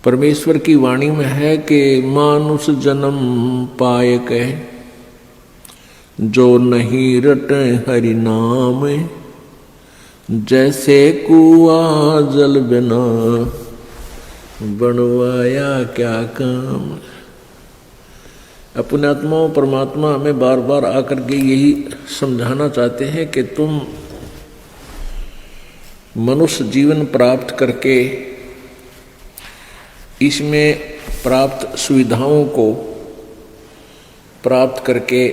परमेश्वर की वाणी में है कि मानुष जन्म पाए कह जो नहीं रटे हरि नाम, जैसे कुआ जल बिना बनवाया क्या काम। अपने आत्माओं परमात्मा हमें बार बार आकर के यही समझाना चाहते हैं कि तुम मनुष्य जीवन प्राप्त करके इसमें प्राप्त सुविधाओं को प्राप्त करके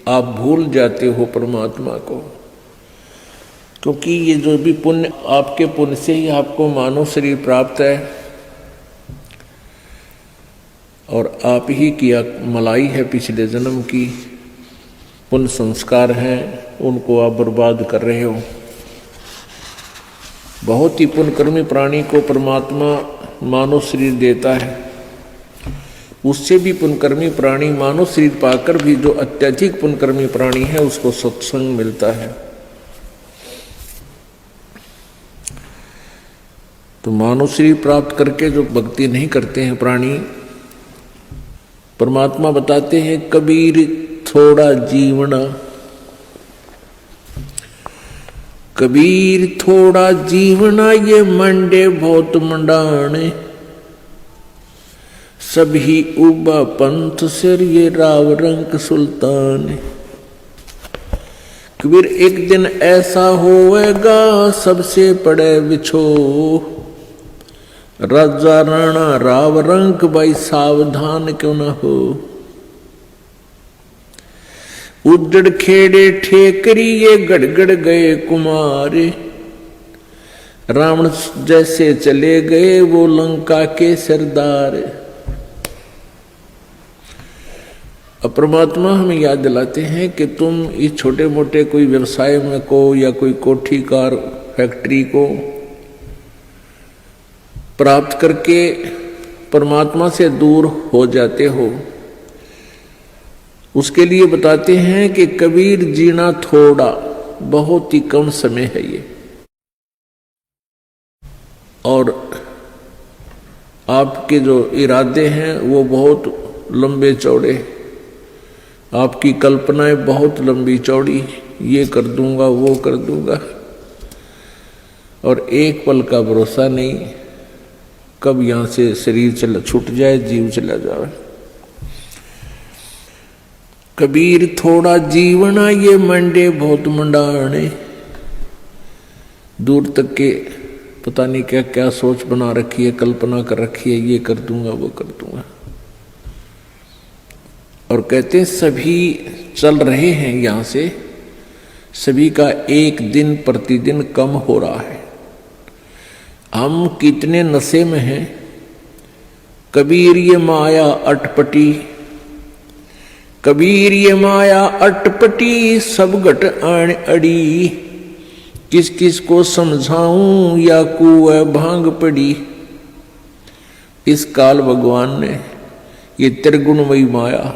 आप भूल जाते हो परमात्मा को, क्योंकि ये जो भी पुण्य आपके पुण्य से ही आपको मानव शरीर प्राप्त है और आप ही की मलाई है पिछले जन्म की पुण्य संस्कार हैं, उनको आप बर्बाद कर रहे हो। बहुत ही पुण्यकर्मी प्राणी को परमात्मा मानव शरीर देता है, उससे भी पुण्यकर्मी प्राणी मानव शरीर पाकर भी जो अत्यधिक पुण्यकर्मी प्राणी है उसको सत्संग मिलता है। तो मानव शरीर प्राप्त करके जो भक्ति नहीं करते हैं प्राणी, परमात्मा बताते हैं कबीर थोड़ा जीवना, कबीर थोड़ा जीवना ये मंडे बहुत मंडाने, सभी उबा पंथ सिर ये राव रंग सुल्तान। कबीर एक दिन ऐसा होएगा सबसे पड़े बिछो, राजा राणा राव रंग भाई सावधान क्यों न हो। उजड़ खेड़े ठेकरी ये गड़गड़ गए कुमारे, रावण जैसे चले गए वो लंका के सरदार। अब परमात्मा हमें याद दिलाते हैं कि तुम इस छोटे मोटे कोई व्यवसाय में को या कोई कोठी कार फैक्ट्री को प्राप्त करके परमात्मा से दूर हो जाते हो। उसके लिए बताते हैं कि कबीर जीना थोड़ा, बहुत ही कम समय है ये, और आपके जो इरादे हैं वो बहुत लंबे चौड़े, आपकी कल्पनाएं बहुत लंबी चौड़ी, ये कर दूंगा वो कर दूंगा, और एक पल का भरोसा नहीं कब यहां से शरीर छूट जाए, जीव चला जाए। कबीर थोड़ा जीवना ये मंडे बहुत मंडाने, दूर तक के पता नहीं क्या क्या सोच बना रखी है, कल्पना कर रखी है, ये कर दूंगा वो कर दूंगा। और कहते हैं सभी चल रहे हैं यहां से, सभी का एक दिन प्रतिदिन कम हो रहा है। हम कितने नशे में हैं। कबीर ये माया अटपटी, कबीर ये माया अटपटी सब घट आण अड़ी, किस किस को समझाऊं या कुएं भांग पड़ी। इस काल भगवान ने ये त्रिगुणमयी माया,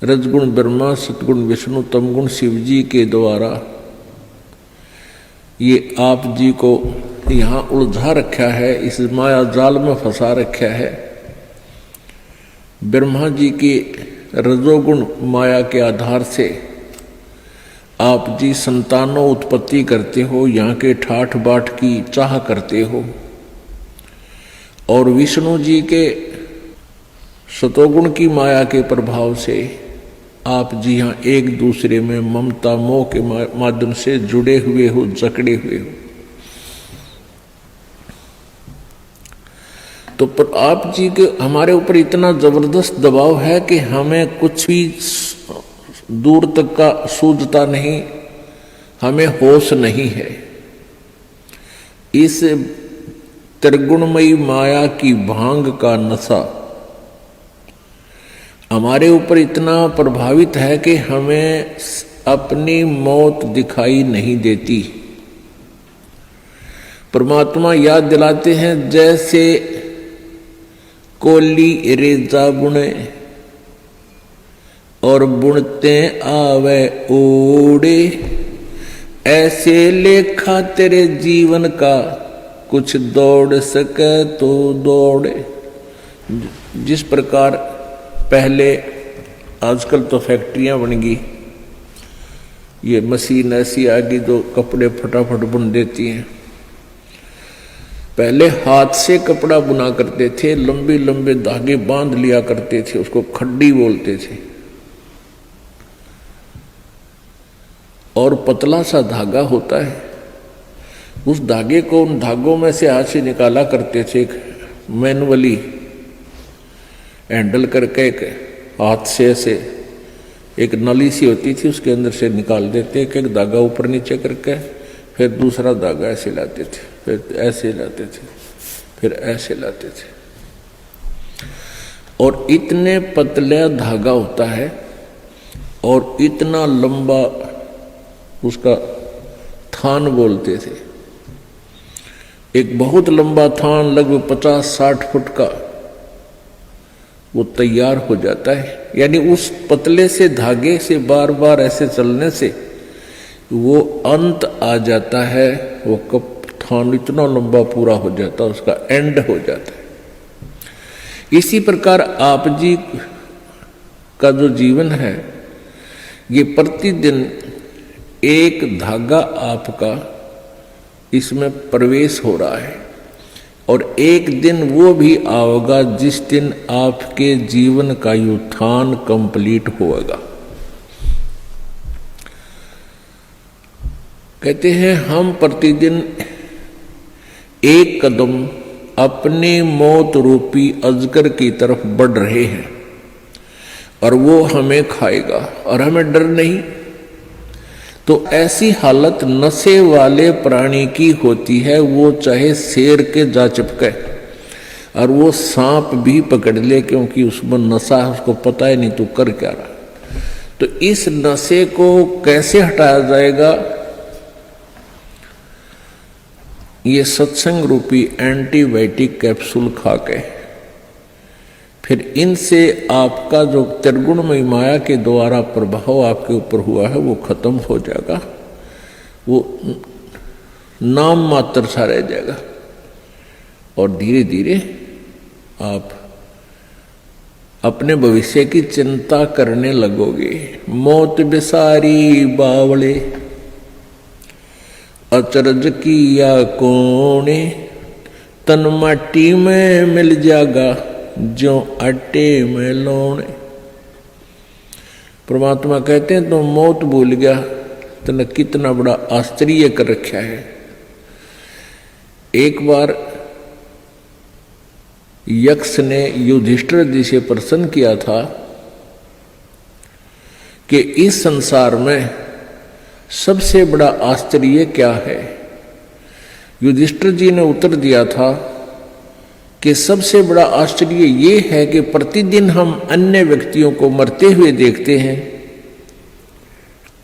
रजगुण ब्रह्मा, सतगुण विष्णु, तमगुण शिव जी के द्वारा ये आप जी को यहाँ उलझा रखा है, इस माया जाल में फंसा रखा है। ब्रह्मा जी की रजोगुण माया के आधार से आप जी संतानों उत्पत्ति करते हो, यहाँ के ठाठ बाट की चाह करते हो, और विष्णु जी के सतोगुण की माया के प्रभाव से आप जी यहाँ एक दूसरे में ममता मोह के माध्यम से जुड़े हुए हो, जकड़े हुए हो। तो पर आप जी के हमारे ऊपर इतना जबरदस्त दबाव है कि हमें कुछ भी दूर तक का सूझता नहीं, हमें होश नहीं है। इस त्रिगुणमयी माया की भांग का नशा हमारे ऊपर इतना प्रभावित है कि हमें अपनी मौत दिखाई नहीं देती। परमात्मा याद दिलाते हैं जैसे कोली रेजा बुने और बुनते आवे ओड़े, ऐसे लेखा तेरे जीवन का कुछ दौड़ सके तो दौड़े। जिस प्रकार पहले, आजकल तो फैक्ट्रियां बन गई, ये मशीन ऐसी आ गई जो कपड़े फटाफट बुन देती हैं। पहले हाथ से कपड़ा बुना करते थे, लंबे लंबे धागे बांध लिया करते थे, उसको खड्डी बोलते थे, और पतला सा धागा होता है, उस धागे को उन धागों में से हाथ से निकाला करते थे, एक मैनुअली हैंडल करके एक हाथ से ऐसे एक नली सी होती थी, उसके अंदर से निकाल देते, एक एक धागा ऊपर नीचे करके, फिर दूसरा धागा ऐसे लाते थे, फिर ऐसे लाते थे, फिर ऐसे लाते थे, और इतने पतला धागा होता है और इतना लंबा उसका थान बोलते थे। एक बहुत लंबा थान लगभग 50-60 फुट का वो तैयार हो जाता है। यानी उस पतले से धागे से बार बार ऐसे चलने से वो अंत आ जाता है, वो कप थान इतना लंबा पूरा हो जाता है, उसका एंड हो जाता है। इसी प्रकार आप जी का जो जीवन है, ये प्रतिदिन एक धागा आपका इसमें प्रवेश हो रहा है, और एक दिन वो भी आएगा जिस दिन आपके जीवन का उत्थान कंप्लीट होगा। कहते हैं हम प्रतिदिन एक कदम अपने मौत रूपी अजगर की तरफ बढ़ रहे हैं, और वो हमें खाएगा और हमें डर नहीं। तो ऐसी हालत नशे वाले प्राणी की होती है, वो चाहे शेर के जा चिपके और वो सांप भी पकड़ ले, क्योंकि उसमें नशा है, उसको पता ही नहीं तू कर क्या रहा। तो इस नशे को कैसे हटाया जाएगा? ये सत्संग रूपी एंटीबायोटिक कैप्सूल खा के, फिर इनसे आपका जो त्रिगुणमयी माया के द्वारा प्रभाव आपके ऊपर हुआ है वो खत्म हो जाएगा, वो नाम मात्र सा रह जाएगा, और धीरे धीरे आप अपने भविष्य की चिंता करने लगोगे। मौत बिसारी बावले अचरज किया कोने, तन माटी में मिल जाएगा जो आटे में लौने। परमात्मा कहते हैं तो मौत भूल गया, तने कितना बड़ा आश्चर्य कर रखा है। एक बार यक्ष ने युधिष्ठिर जी से प्रश्न किया था कि इस संसार में सबसे बड़ा आश्चर्य क्या है? युधिष्ठिर जी ने उत्तर दिया था कि सबसे बड़ा आश्चर्य ये है कि प्रतिदिन हम अन्य व्यक्तियों को मरते हुए देखते हैं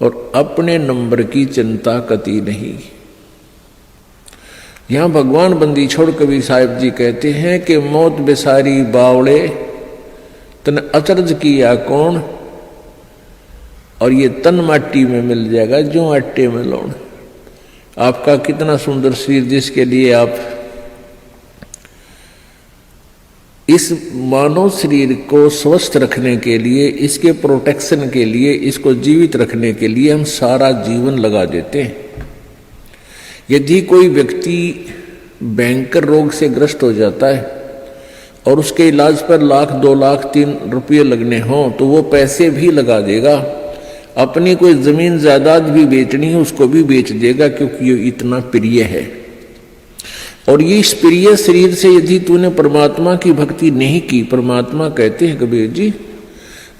और अपने नंबर की चिंता कती नहीं। यहां भगवान बंदी छोड़ कबीर साहिब जी कहते हैं कि मौत बेसारी बावड़े तन अचरज किया कौन, और ये तन माटी में मिल जाएगा जो आटे में लौण। आपका कितना सुंदर शरीर, जिसके लिए आप इस मानव शरीर को स्वस्थ रखने के लिए, इसके प्रोटेक्शन के लिए, इसको जीवित रखने के लिए हम सारा जीवन लगा देते हैं। यदि कोई व्यक्ति भयंकर रोग से ग्रस्त हो जाता है और उसके इलाज पर 1 लाख 2 लाख 3 रुपये लगने हों तो वो पैसे भी लगा देगा। अपनी कोई जमीन जायदाद भी बेचनी है उसको भी बेच देगा, क्योंकि ये इतना प्रिय है। और ये इस प्रिय शरीर से यदि तूने परमात्मा की भक्ति नहीं की, परमात्मा कहते हैं कबीर जी,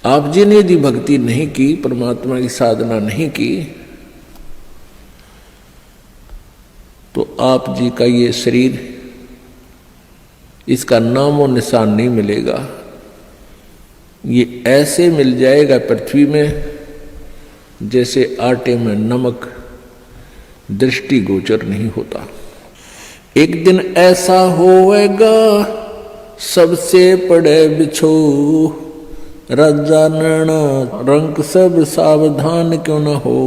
आप जी ने यदि भक्ति नहीं की, परमात्मा की साधना नहीं की, तो आप जी का ये शरीर, इसका नाम और निशान नहीं मिलेगा। ये ऐसे मिल जाएगा पृथ्वी में जैसे आटे में नमक, दृष्टिगोचर नहीं होता। एक दिन ऐसा होएगा सबसे पड़े बिछो, राजा नैना रंग सब सावधान क्यों न हो।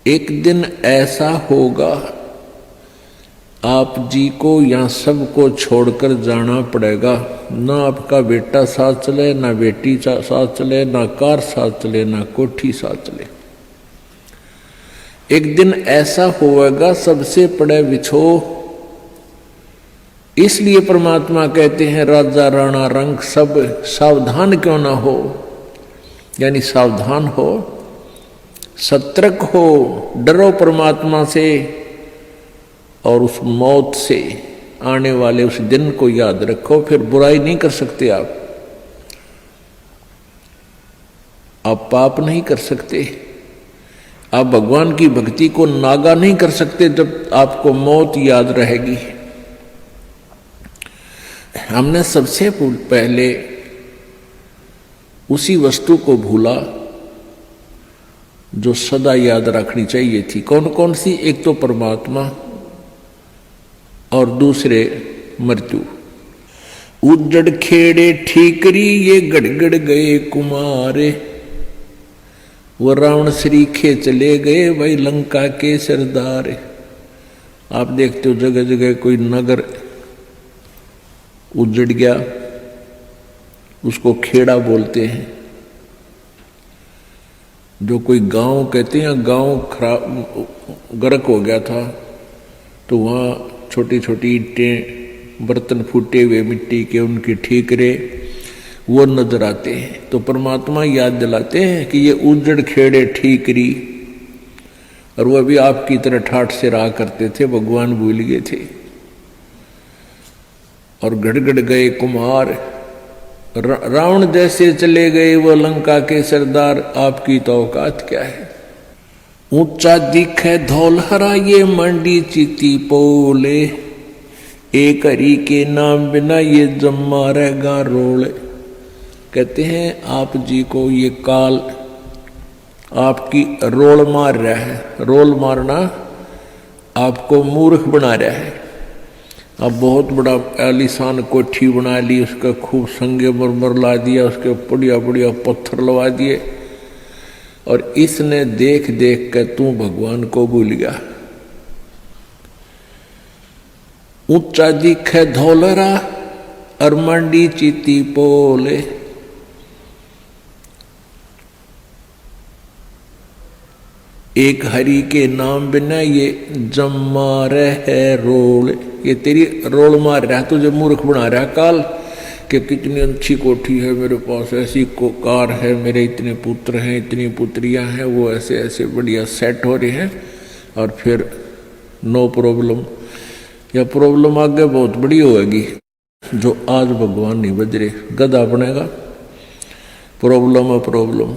एक दिन ऐसा होगा आप जी को यहाँ सबको छोड़कर जाना पड़ेगा। ना आपका बेटा साथ चले, ना बेटी साथ चले, ना कार साथ चले, ना कोठी साथ चले। एक दिन ऐसा होगा सबसे पड़े बिछो। इसलिए परमात्मा कहते हैं राजा राणा रंग सब सावधान क्यों ना हो, यानी सावधान हो, सतर्क हो, डरो परमात्मा से और उस मौत से आने वाले उस दिन को याद रखो। फिर बुराई नहीं कर सकते आप पाप नहीं कर सकते, आप भगवान की भक्ति को नागा नहीं कर सकते जब आपको मौत याद रहेगी। हमने सबसे पहले उसी वस्तु को भूला जो सदा याद रखनी चाहिए थी। कौन कौन सी? एक तो परमात्मा और दूसरे मृत्यु। उजड़ खेड़े ठीकरी ये गड़गड़ गए कुमारे, वो रावण श्रीखे चले गए भाई लंका के सरदार। आप देखते हो जगह जगह कोई नगर उजड़ गया, उसको खेड़ा बोलते हैं। जो कोई गांव कहते हैं, गांव खराब गर्क हो गया था तो वहाँ छोटी छोटी ईंटें, बर्तन फूटे हुए मिट्टी के, उनके ठीकरे वो नजर आते हैं। तो परमात्मा याद दिलाते हैं कि ये उजड़ खेड़े ठीकरी, और वह भी आपकी तरह ठाठ से रहा करते थे, भगवान भूल गए थे। और गड़गड़ गए कुमार, रावण जैसे चले गए वो लंका के सरदार, आपकी तो औकात क्या है। ऊंचा दिखे धौलहरा ये मंडी चीती पोले, एक हरि के नाम बिना ये जम्मा रहेगा रोले। कहते हैं आप जी को ये काल आपकी रोल मार रहा है। रोल मारना आपको मूर्ख बना रहा है। अब बहुत बड़ा आलीशान कोठी बना ली, उसका खूब संगे मरमर ला दिया, उसके बढ़िया बढ़िया पत्थर लगा दिए, और इसने देख देख कर तू भगवान को भूल गया। ऊंचा दिखे धौलरा और मंडी चीती पोले, एक हरि के नाम बिना ये जम्मा रहे रोल। ये तेरी रोल मार रहा है, तुझे मूर्ख बना रहा है काल कि कितनी अच्छी कोठी है मेरे पास, ऐसी कार है, मेरे इतने पुत्र हैं, इतनी पुत्रियां हैं, वो ऐसे ऐसे बढ़िया सेट हो रहे हैं, और फिर नो प्रॉब्लम, या प्रॉब्लम आगे बहुत बड़ी होगी जो आज भगवान नहीं बज रहे। गधा बनेगा प्रॉब्लम प्रॉब्लम,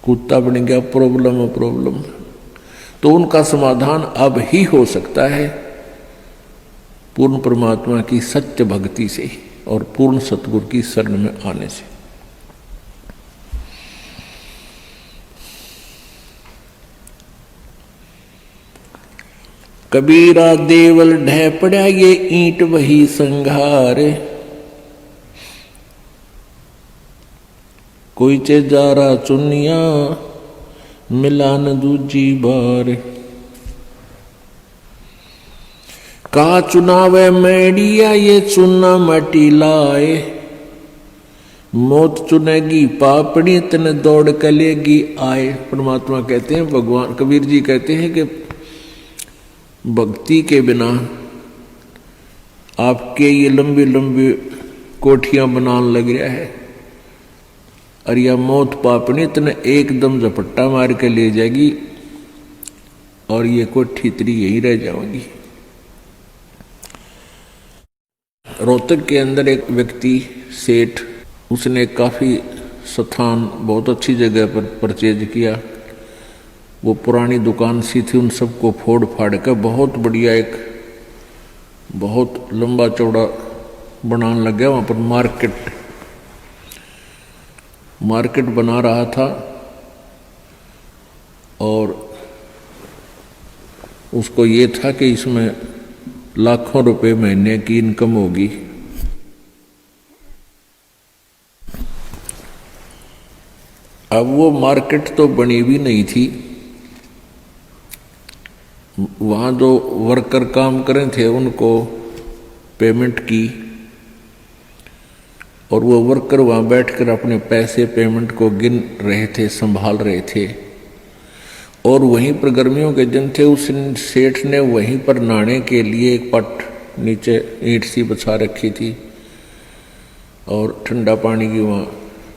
कुत्ता बन गया प्रॉब्लम प्रॉब्लम। तो उनका समाधान अब ही हो सकता है पूर्ण परमात्मा की सत्य भक्ति से और पूर्ण सतगुरु की शरण में आने से। कबीरा देवल ढह पड़ा ये ईंट वही संघार, कोई चे जारा चुनिया मिलान दूजी बार। का चुनावे मैडिया ये चुना मटी लाए, मौत चुनेगी पापड़ी तन दौड़ कलेगी आए। परमात्मा कहते हैं, भगवान कबीर जी कहते हैं कि भक्ति के बिना आपके ये लंबी लंबी कोठियां बनाने लग रहा है, और यह मौत पापनी तने एकदम झपट्टा मार के ले जाएगी, और ये कोठी तेरी यही रह जाएगी। रोहतक के अंदर एक व्यक्ति सेठ, उसने काफी स्थान बहुत अच्छी जगह पर परचेज किया। वो पुरानी दुकान सी थी, उन सबको फोड़ फाड़ कर बहुत बढ़िया एक बहुत लंबा चौड़ा बनाने लग गया। वहाँ पर मार्केट बना रहा था, और उसको ये था कि इसमें लाखों रुपए महीने की इनकम होगी। अब वो मार्केट तो बनी भी नहीं थी, वहाँ जो वर्कर काम करे थे उनको पेमेंट की, और वो वर्कर वहाँ बैठकर अपने पैसे पेमेंट को गिन रहे थे, संभाल रहे थे। और वहीं पर गर्मियों के दिन थे, उस सेठ ने वहीं पर नहाने के लिए एक पट नीचे ईंट सी बिछा रखी थी और ठंडा पानी की वहाँ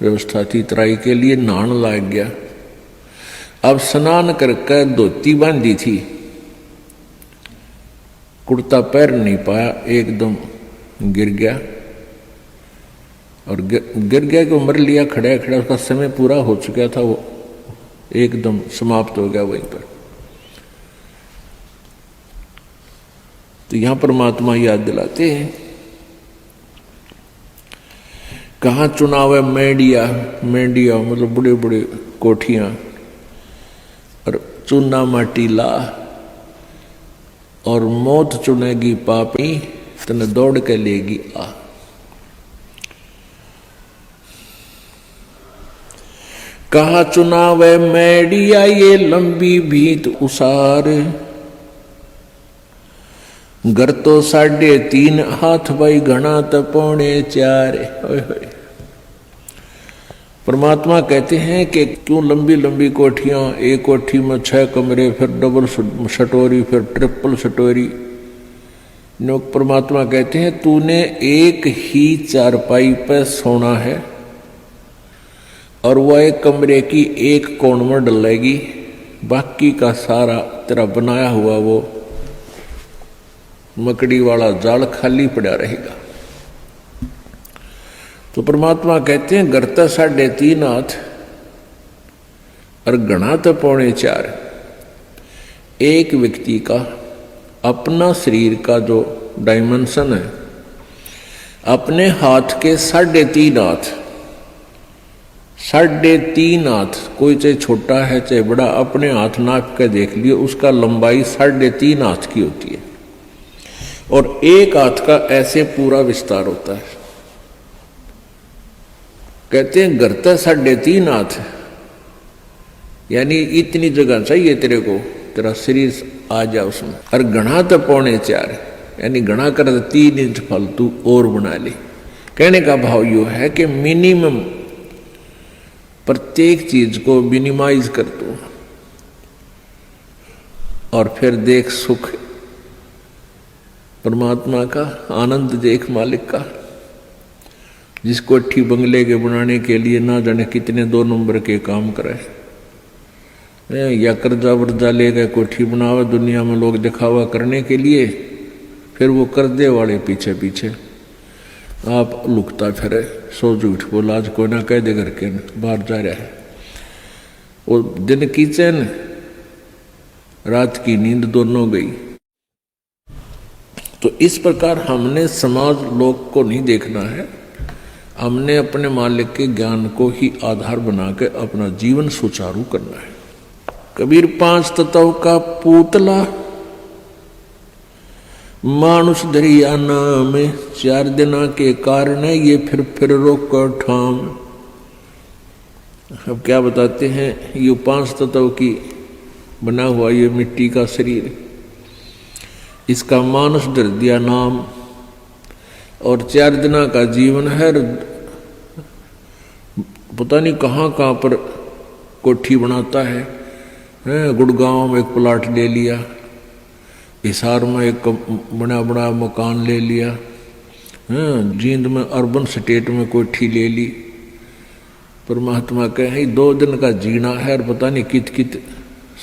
व्यवस्था थी। तराई के लिए नहाने लग गया। अब स्नान करके धोती बांधी थी, कुर्ता पैर नहीं पाया, एकदम गिर गया। और गिर गया कि मर लिया खड़ा खड़ा, उसका समय पूरा हो चुका था, वो एकदम समाप्त हो गया वहीं पर। तो यहां परमात्मा याद दिलाते हैं, कहाँ चुनाव है मेडिया, मेडिया मतलब बड़े बड़े कोठियां, और चूना माटी ला, और मौत चुनेगी पापी तने दौड़ के लेगी आ। कहा चुनाव है मेडिया ये लंबी भीत उसार, घर तो 3.5 हाथ भाई घना तो 4.25। परमात्मा कहते हैं कि क्यों लंबी लंबी कोठियां, एक कोठी में 6 कमरे, फिर डबल सटोरी, फिर ट्रिपल सटोरी। परमात्मा कहते हैं तूने एक ही चारपाई पर सोना है, और वह एक कमरे की एक कोण में डलेगी, बाकी का सारा तेरा बनाया हुआ वो मकड़ी वाला जाल खाली पड़ा रहेगा। तो परमात्मा कहते हैं घर तो 3.5 हाथ और घना तो 4.25। एक व्यक्ति का अपना शरीर का जो डायमेंशन है, अपने हाथ के 3.5 हाथ, 3.5 हाथ, कोई चाहे छोटा है चाहे बड़ा, अपने हाथ नाप के देख लियो, उसका लंबाई 3.5 हाथ की होती है, और एक हाथ का ऐसे पूरा विस्तार होता है। कहते हैं घर तो 3.5 हाथ, यानी इतनी जगह चाहिए तेरे को, तेरा शरीर आ जाए उसमें। और घना तो 4.25, यानी घना कर 3 इंच फालतू और बना ले। कहने का भाव यू है कि मिनिमम प्रत्येक चीज को मिनिमाइज कर दो, और फिर देख सुख परमात्मा का, आनंद देख मालिक का। जिस कोठी बंगले के बनाने के लिए ना जाने कितने 2 नंबर के काम करे, या कर्जा वर्जा ले गए कोठी बनावे दुनिया में लोग दिखावा करने के लिए, फिर वो कर्जे वाले पीछे पीछे आप लुकता फिरे, सो झूठ बोला, आज कोई ना कह दे घर के बाहर जा रहा है। वो दिन की चैन रात की नींद दोनों गई। तो इस प्रकार हमने समाज लोग को नहीं देखना है, हमने अपने मालिक के ज्ञान को ही आधार बना के अपना जीवन सुचारू करना है। कबीर 5 तत्व का पूतला मानुष दरिया नाम, 4 दिना के कारण ये फिर रोक ठाम। अब क्या बताते हैं, ये 5 तत्व की बना हुआ ये मिट्टी का शरीर, इसका मानुष धर दिया नाम, और 4 दिना का जीवन है। पता नहीं कहाँ कहाँ पर कोठी बनाता है, गुड़गांव में एक प्लाट ले लिया, हिसार में एक बड़ा बड़ा मकान ले लिया, जींद में अर्बन स्टेट में कोठी ले ली। परमात्मा कहे 2 दिन का जीना है, और पता नहीं कित कित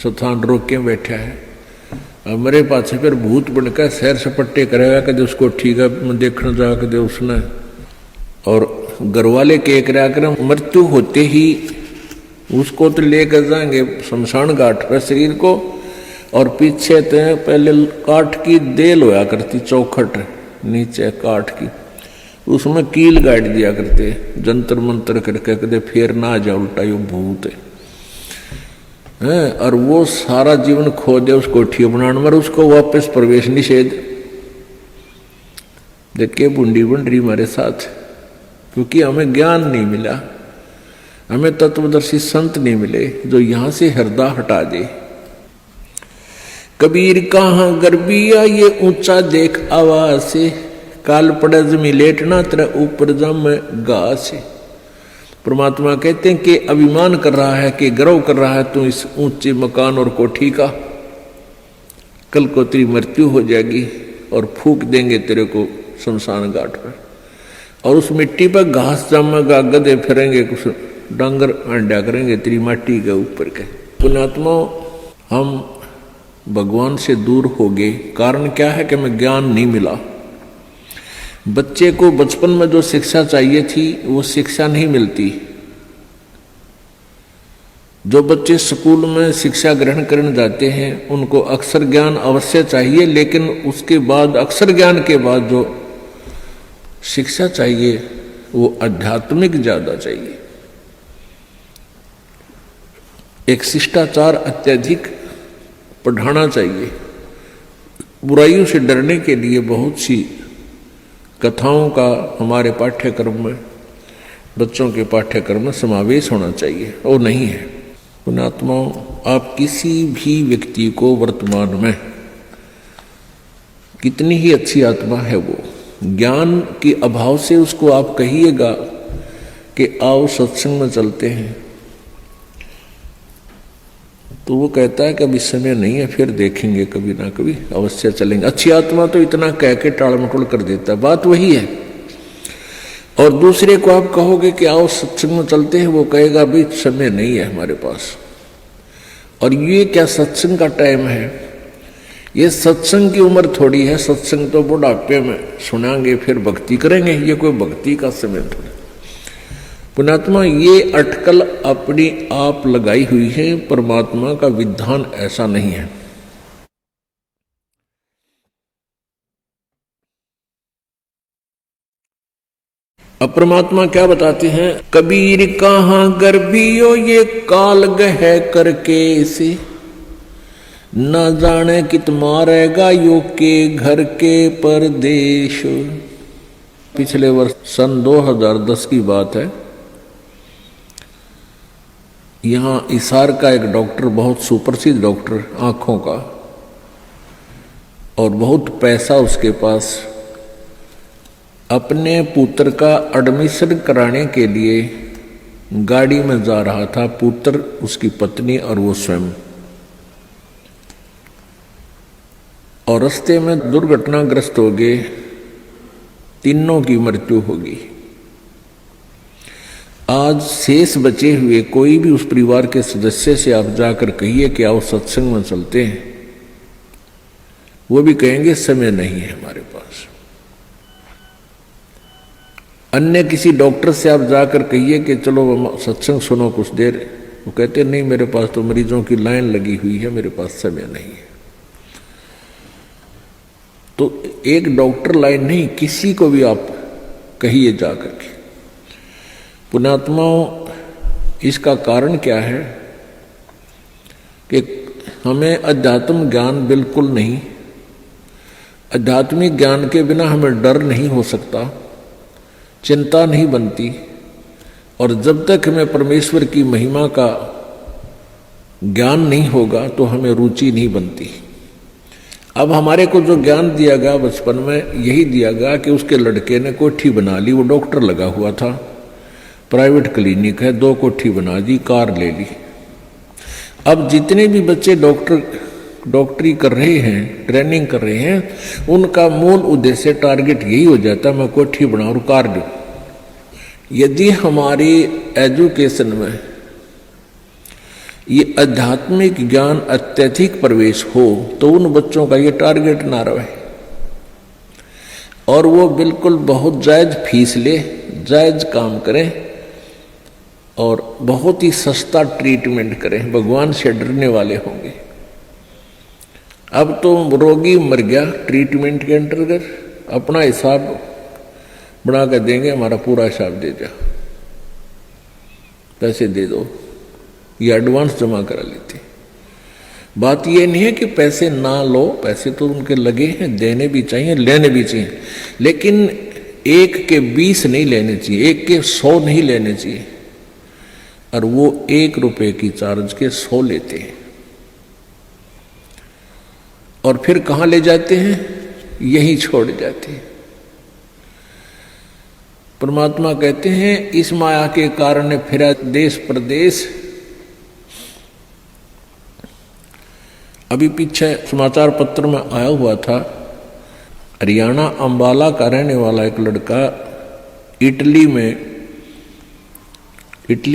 स्थान रोक के बैठा है। मेरे पास फिर भूत बनकर सैर सपट्टे करेगा कदे उस कोठी का देखने जा कदे उसने, और घर वाले के कर मृत्यु होते ही उसको तो लेकर जाएंगे शमशान घाट पर शरीर को, और पीछे तो पहले काठ की देल होया करती, चौखट नीचे काठ की, उसमें कील गाड़ दिया करते, जंतर मंतर करके कदे फेर ना आ जाए उल्टा यो भूत है। और वो सारा जीवन खो दे उस कोठी बनाने में, उसको वापस प्रवेश निषेध। देखिए बूंदी बन रही हमारे साथ, क्योंकि हमें ज्ञान नहीं मिला, हमें तत्वदर्शी संत नहीं मिले जो यहां से हृदय हटा दे। कबीर कहाँ गर्बिया ये ऊंचा देख आवाज से, काल पड़ा जमी लेटना तेरा ऊपर जम गा से। परमात्मा कहते हैं कि अभिमान कर रहा है, कि गर्व कर रहा है तू इस ऊंचे मकान और कोठी का, कल को तेरी मृत्यु हो जाएगी और फूक देंगे तेरे को शमशान घाट पर, और उस मिट्टी पर घास जमेगा, गधे फिरेंगे, कुछ डांगर अंडा करेंगे तेरी माटी के ऊपर के। पुण्यात्मा, हम भगवान से दूर हो गए। कारण क्या है कि हमें ज्ञान नहीं मिला। बच्चे को बचपन में जो शिक्षा चाहिए थी वो शिक्षा नहीं मिलती। जो बच्चे स्कूल में शिक्षा ग्रहण करने जाते हैं उनको अक्षर ज्ञान अवश्य चाहिए, लेकिन उसके बाद अक्षर ज्ञान के बाद जो शिक्षा चाहिए वो आध्यात्मिक ज्यादा चाहिए। एक शिष्टाचार अत्यधिक पढ़ाना चाहिए। बुराइयों से डरने के लिए बहुत सी कथाओं का हमारे पाठ्यक्रम में, बच्चों के पाठ्यक्रम में समावेश होना चाहिए, और नहीं है। पुण्यात्माओं, आप किसी भी व्यक्ति को वर्तमान में कितनी ही अच्छी आत्मा है वो, ज्ञान के अभाव से उसको आप कहिएगा कि आओ सत्संग में चलते हैं, तो वो कहता है कि अभी समय नहीं है, फिर देखेंगे, कभी ना कभी अवश्य चलेंगे। अच्छी आत्मा तो इतना कह के टाल मटोल कर देता है, बात वही है। और दूसरे को आप कहोगे कि आओ सत्संग में चलते हैं, वो कहेगा अभी समय नहीं है हमारे पास। और ये क्या सत्संग का टाइम है? ये सत्संग की उम्र थोड़ी है। सत्संग तो बुढ़ापे में सुनाएंगे, फिर भक्ति करेंगे। ये कोई भक्ति का समय थोड़ी। पुण्यात्मा, ये अटकल अपनी आप लगाई हुई है, परमात्मा का विधान ऐसा नहीं है। अब परमात्मा क्या बताते हैं? कबीर कहाँ गर्भियो ये काल गह करके से, न जाने कित मारेगा यो के घर के परदेश। पिछले वर्ष सन 2010 की बात है। यहाँ इसार का एक डॉक्टर, बहुत सुप्रसिद्ध डॉक्टर आँखों का, और बहुत पैसा उसके पास, अपने पुत्र का एडमिशन कराने के लिए गाड़ी में जा रहा था। पुत्र, उसकी पत्नी और वो स्वयं। और रास्ते में दुर्घटनाग्रस्त हो गए, तीनों की मृत्यु होगी। आज शेष बचे हुए कोई भी उस परिवार के सदस्य से आप जाकर कहिए कि आओ सत्संग में चलते हैं, वो भी कहेंगे समय नहीं है हमारे पास। अन्य किसी डॉक्टर से आप जाकर कहिए कि चलो सत्संग सुनो कुछ देर, वो कहते नहीं मेरे पास तो मरीजों की लाइन लगी हुई है, मेरे पास समय नहीं है। तो एक डॉक्टर लाइन नहीं, किसी को भी आप कहिए जाकर के। पुण्यात्माओं, इसका कारण क्या है कि हमें अध्यात्म ज्ञान बिल्कुल नहीं। आध्यात्मिक ज्ञान के बिना हमें डर नहीं हो सकता, चिंता नहीं बनती, और जब तक हमें परमेश्वर की महिमा का ज्ञान नहीं होगा तो हमें रुचि नहीं बनती। अब हमारे को जो ज्ञान दिया गया बचपन में, यही दिया गया कि उसके लड़के ने कोठी बना ली, वो डॉक्टर लगा हुआ था, प्राइवेट क्लिनिक है, 2 कोठी बना दी, कार ले ली। अब जितने भी बच्चे डॉक्टरी कर रहे हैं, ट्रेनिंग कर रहे हैं, उनका मूल उद्देश्य, टारगेट यही हो जाता है मैं कोठी बनाऊं और कार लूं। यदि हमारी एजुकेशन में ये आध्यात्मिक ज्ञान अत्यधिक प्रवेश हो तो उन बच्चों का ये टारगेट ना रहे, और वो बिल्कुल बहुत जायज फीस ले, जायज काम करें और बहुत ही सस्ता ट्रीटमेंट करें, भगवान से डरने वाले होंगे। अब तो रोगी मर गया, ट्रीटमेंट के अंतर्गत अपना हिसाब बना कर देंगे, हमारा पूरा हिसाब दे जा, पैसे दे दो, ये एडवांस जमा करा लेते। बात ये नहीं है कि पैसे ना लो, पैसे तो उनके लगे हैं, देने भी चाहिए, लेने भी चाहिए, लेकिन 1 के 20 नहीं लेने चाहिए, 1 के 100 नहीं लेने चाहिए। और वो 1 रुपए की चार्ज के 100 लेते हैं। और फिर कहाँ ले जाते हैं? यहीं छोड़ जाते हैं। परमात्मा कहते हैं इस माया के कारण फिरा देश प्रदेश। अभी पीछे समाचार पत्र में आया हुआ था, हरियाणा अंबाला का रहने वाला एक लड़का इटली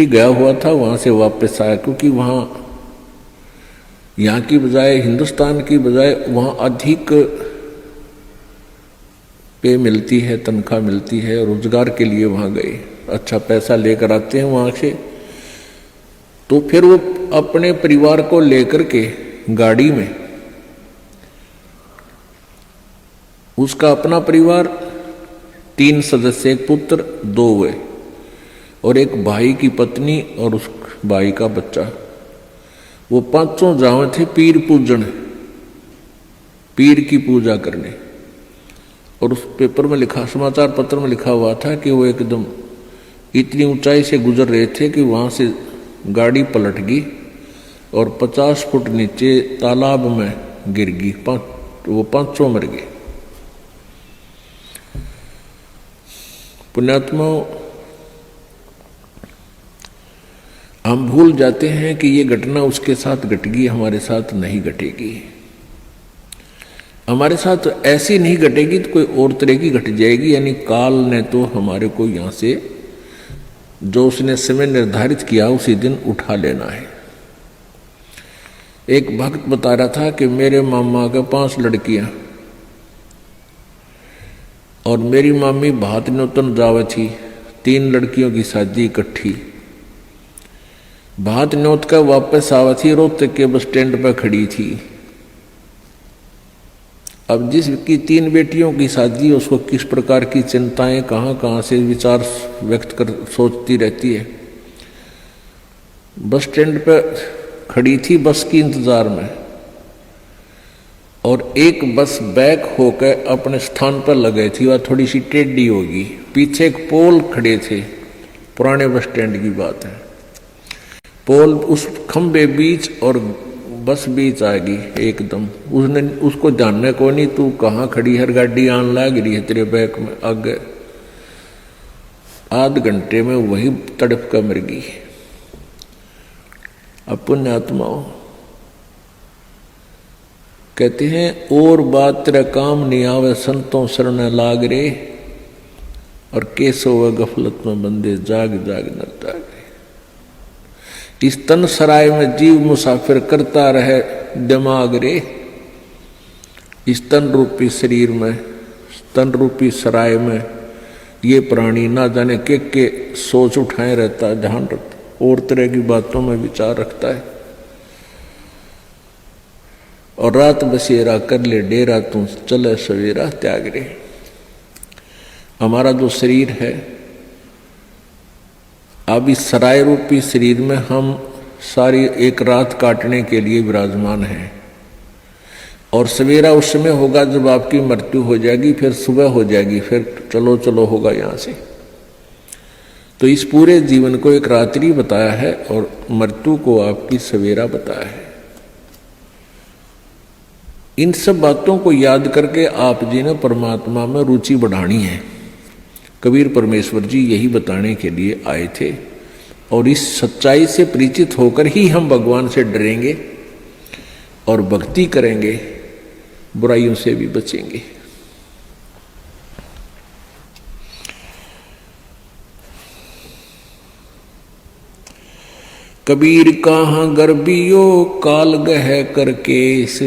गया हुआ था, वहां से वापस आया क्योंकि वहां यहाँ की बजाय, हिंदुस्तान की बजाय वहां अधिक पे मिलती है, तनख्वाह मिलती है। रोजगार के लिए वहां गए, अच्छा पैसा लेकर आते हैं वहां से। तो फिर वो अपने परिवार को लेकर के गाड़ी में, उसका अपना परिवार 3 सदस्य, एक पुत्र 2 हुए और एक भाई की पत्नी और उस भाई का बच्चा। वो 5 जावे थे पीर पूजन, पीर की पूजा करने। और उस पेपर में लिखा, समाचार पत्र में लिखा हुआ था कि वो एकदम इतनी ऊंचाई से गुजर रहे थे कि वहां से गाड़ी पलट गई और 50 फुट नीचे तालाब में गिर गई। वो 5 मर गए। पुण्यात्मा, हम भूल जाते हैं कि ये घटना उसके साथ घट गई, हमारे साथ नहीं घटेगी। हमारे साथ ऐसी नहीं घटेगी तो कोई और तरह की घट जाएगी। यानी काल ने तो हमारे को यहां से जो उसने समय निर्धारित किया उसी दिन उठा लेना है। एक भक्त बता रहा था कि मेरे मामा के 5 लड़कियां और मेरी मामी भात नौतन जावे थी, 3 लड़कियों की शादी इकट्ठी। भात न्योत का वापस आवा थी, रोहतक के बस स्टैंड पर खड़ी थी। अब जिसकी 3 बेटियों की शादी, उसको किस प्रकार की चिंताएं कहाँ से विचार व्यक्त कर सोचती रहती है। बस स्टैंड पर खड़ी थी बस की इंतजार में, और एक बस बैक होकर अपने स्थान पर लगे थी, वह थोड़ी सी टेढ़ी होगी। पीछे एक पोल खड़े थे, पुराने बस स्टैंड की बात है। पोल उस खंबे बीच और बस बीच आ गई एकदम। उसने उसको जानने को नहीं, तू कहाँ खड़ी है, गाड़ी आन लग रही है तेरे बैक में, आगे। आध घंटे में वही तड़प कर मर गई। अब पुण्यात्माओं कहते हैं, और बात तेरा काम नहीं आवे संतों शरण लाग रे, और केसो व गफलत में बंदे जाग जाग न जागे। इस तन सराय में जीव मुसाफिर करता रहे दिमाग रे। इस तन रूपी शरीर में, तन रूपी सराय में ये प्राणी ना जाने के सोच उठाए रहता है, ध्यान रखता, और तरह की बातों में विचार रखता है। और रात बसेरा कर ले डेरा, तू चले सवेरा त्याग रे। हमारा जो शरीर है, अब इस सराय रूपी शरीर में हम सारी एक रात काटने के लिए विराजमान हैं, और सवेरा उस समय होगा जब आपकी मृत्यु हो जाएगी, फिर सुबह हो जाएगी, फिर चलो चलो होगा यहां से। तो इस पूरे जीवन को एक रात्रि बताया है और मृत्यु को आपकी सवेरा बताया है। इन सब बातों को याद करके आप जी ने परमात्मा में रुचि बढ़ानी है। कबीर परमेश्वर जी यही बताने के लिए आए थे, और इस सच्चाई से परिचित होकर ही हम भगवान से डरेंगे और भक्ति करेंगे, बुराइयों से भी बचेंगे। कबीर कहाँ गर्बियो काल गह करकेस,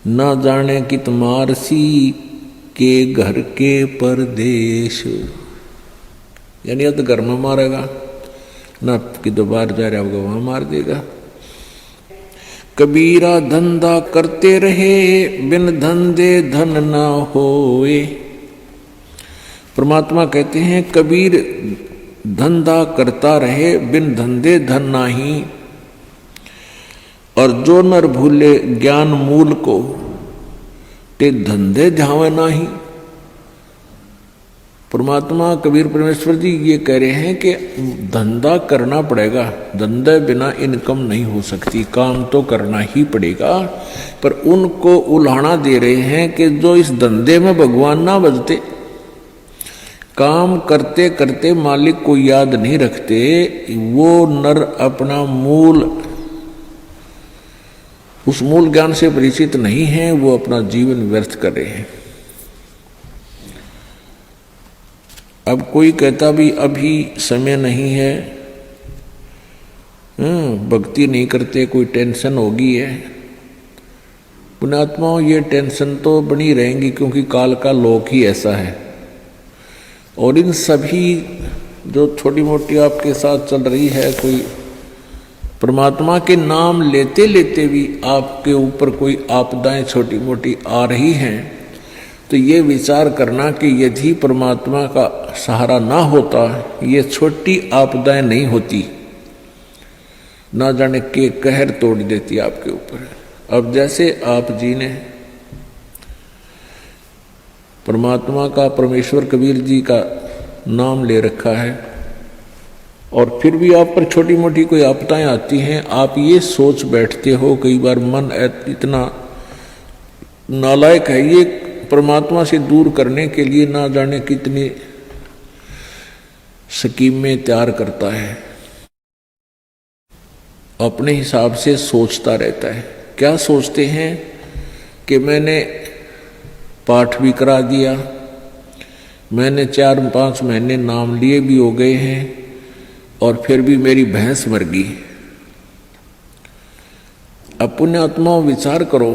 ना जाने कित मारसी के घर के परदेश। यानी अब तो घर में मारेगा ना, कि दोबारा जा रहा होगा वहां मार देगा। कबीरा धंधा करते रहे बिन धंधे धन ना होए। परमात्मा कहते हैं कबीर धंधा करता रहे बिन धंधे धन नाही, और जो नर भूले ज्ञान मूल को ते धंधे झावे नाही। परमात्मा कबीर परमेश्वर जी ये कह रहे हैं कि धंधा करना पड़ेगा, धंधे बिना इनकम नहीं हो सकती, काम तो करना ही पड़ेगा। पर उनको उल्हाना दे रहे हैं कि जो इस धंधे में भगवान ना बजते, काम करते करते मालिक को याद नहीं रखते, वो नर अपना उस मूल ज्ञान से परिचित नहीं है, वो अपना जीवन व्यर्थ कर रहे हैं। अब कोई कहता भी अभी समय नहीं है, भक्ति नहीं करते, कोई टेंशन होगी है। पुण्यात्माओं, ये टेंशन तो बनी रहेंगी, क्योंकि काल का लोक ही ऐसा है। और इन सभी जो छोटी मोटी आपके साथ चल रही है, कोई परमात्मा के नाम लेते लेते भी आपके ऊपर कोई आपदाएं छोटी मोटी आ रही हैं, तो ये विचार करना कि यदि परमात्मा का सहारा ना होता, ये छोटी आपदाएं नहीं होती, ना जाने के कहर तोड़ देती आपके ऊपर। अब जैसे आप जी ने परमात्मा का, परमेश्वर कबीर जी का नाम ले रखा है, और फिर भी आप पर छोटी मोटी कोई आपदाएं आती हैं, आप ये सोच बैठते हो, कई बार मन इतना नालायक है, ये परमात्मा से दूर करने के लिए ना जाने कितनी स्कीमें तैयार करता है, अपने हिसाब से सोचता रहता है। क्या सोचते हैं कि मैंने पाठ भी करा दिया, मैंने 4-5 महीने नाम लिए भी हो गए हैं, और फिर भी मेरी भैंस मर गई। अब पुण्यात्माओं विचार करो,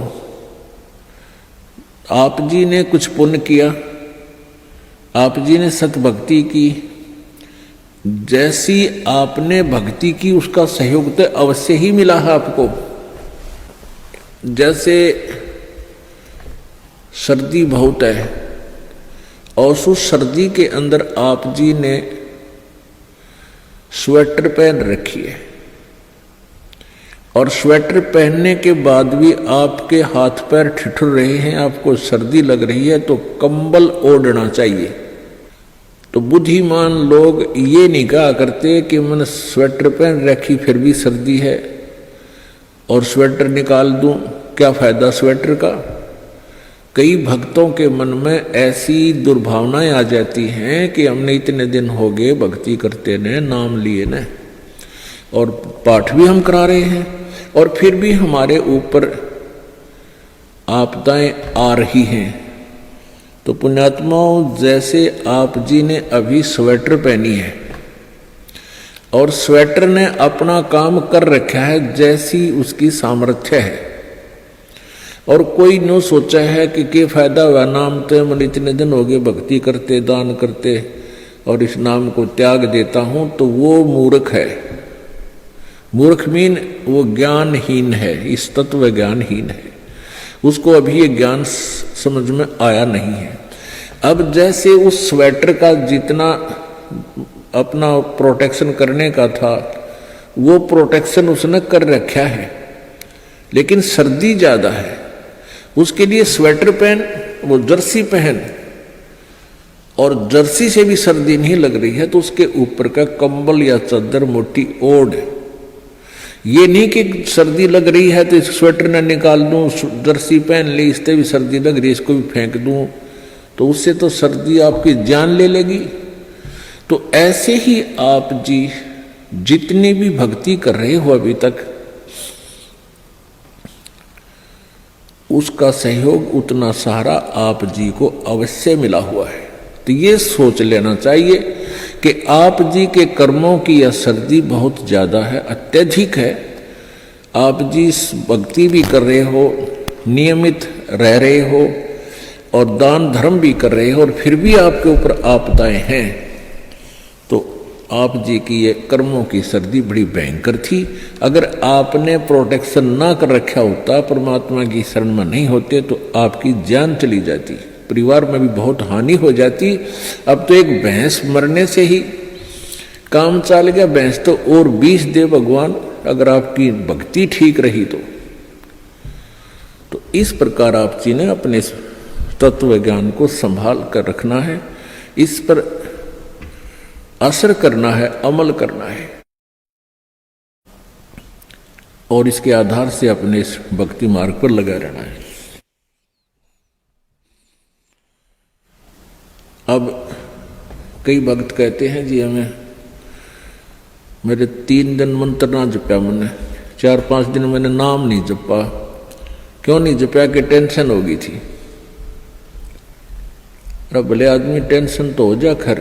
आप जी ने कुछ पुण्य किया, आप जी ने सत भक्ति की, जैसी आपने भक्ति की उसका सहयोग तो अवश्य ही मिला है आपको। जैसे सर्दी बहुत है, और उस सर्दी के अंदर आप जी ने स्वेटर पहन रखी है, और स्वेटर पहनने के बाद भी आपके हाथ पैर ठिठुर रहे हैं, आपको सर्दी लग रही है, तो कंबल ओढ़ना चाहिए। तो बुद्धिमान लोग ये नहीं कहा करते कि मैंने स्वेटर पहन रखी फिर भी सर्दी है और स्वेटर निकाल दूं, क्या फायदा स्वेटर का। कई भक्तों के मन में ऐसी दुर्भावनाएं आ जाती हैं कि हमने इतने दिन हो गए भक्ति करते ने, नाम लिए ने, और पाठ भी हम करा रहे हैं, और फिर भी हमारे ऊपर आपदाएं आ रही हैं। तो पुण्यात्माओं, जैसे आप जी ने अभी स्वेटर पहनी है और स्वेटर ने अपना काम कर रखा है जैसी उसकी सामर्थ्य है, और कोई न सोचा है कि क्या फायदा हुआ नाम तो मन इतने दिन हो गए भक्ति करते, दान करते, और इस नाम को त्याग देता हूं, तो वो मूर्ख है। मूर्ख मीन वो ज्ञानहीन है, इस तत्व ज्ञानहीन है, उसको अभी ये ज्ञान समझ में आया नहीं है। अब जैसे उस स्वेटर का जितना अपना प्रोटेक्शन करने का था वो प्रोटेक्शन उसने कर रखा है, लेकिन सर्दी ज्यादा है, उसके लिए स्वेटर पहन, वो जर्सी पहन, और जर्सी से भी सर्दी नहीं लग रही है तो उसके ऊपर का कंबल या चादर मोटी ओढ़। ये नहीं कि सर्दी लग रही है तो इस स्वेटर न निकाल दूं, जर्सी पहन ली, इससे भी सर्दी लग रही है इसको भी फेंक दूं, तो उससे तो सर्दी आपकी जान ले लेगी। तो ऐसे ही आप जी जितनी भी भक्ति कर रहे हो अभी तक, उसका सहयोग उतना सहारा आप जी को अवश्य मिला हुआ है। तो ये सोच लेना चाहिए कि आप जी के कर्मों की यह सर्दी बहुत ज्यादा है, अत्यधिक है। आप जी भक्ति भी कर रहे हो, नियमित रह रहे हो और दान धर्म भी कर रहे हो, और फिर भी आपके ऊपर आपदाएं हैं, तो आप जी की ये कर्मों की सर्दी बड़ी भयंकर थी। अगर आपने प्रोटेक्शन ना कर रखा होता, परमात्मा की शरण में नहीं होते, तो आपकी जान चली जाती, परिवार में भी बहुत हानि हो जाती। अब तो एक भैंस मरने से ही काम चल गया, भैंस तो और 20 दे भगवान, अगर आपकी भक्ति ठीक रही तो इस प्रकार आप जी ने अपने तत्व ज्ञान को संभाल कर रखना है। इस पर असर करना है, अमल करना है और इसके आधार से अपने इस भक्ति मार्ग पर लगा रहना है। अब कई भक्त कहते हैं जी हमें मेरे 3 दिन मंत्र ना जपा, मैंने 4-5 दिन मैंने नाम नहीं जपा। क्यों नहीं जपा? कि टेंशन हो गई थी। अरे भले आदमी टेंशन तो हो जा, खर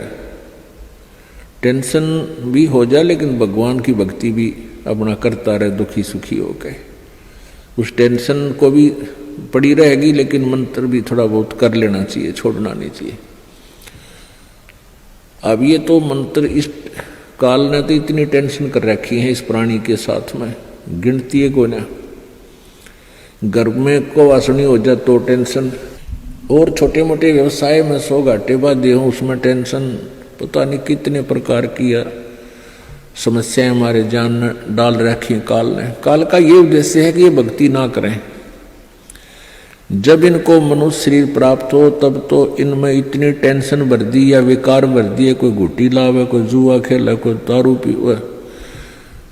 टेंशन भी हो जा, लेकिन भगवान की भक्ति भी अपना करता रहे दुखी सुखी होकर। उस टेंशन को भी पड़ी रहेगी, लेकिन मंत्र भी थोड़ा बहुत कर लेना चाहिए, छोड़ना नहीं चाहिए। अब ये तो मंत्र इस काल ने तो इतनी टेंशन कर रखी है इस प्राणी के साथ में, गिनती है को ना। घर में को वासनी हो जाए तो टेंशन, और छोटे मोटे व्यवसाय में 100 घाटे बाधे हों उसमें टेंशन, पता नहीं कितने प्रकार की समस्याएं हमारे जान में डाल रखी काल ने। काल का ये उद्देश्य है कि ये भक्ति ना करें। जब इनको मनुष्य शरीर प्राप्त हो तब तो इनमें इतनी टेंशन भर दी या विकार भर दिए, कोई घुट्टी लावे, कोई जुआ खेले, कोई दारू पीवे,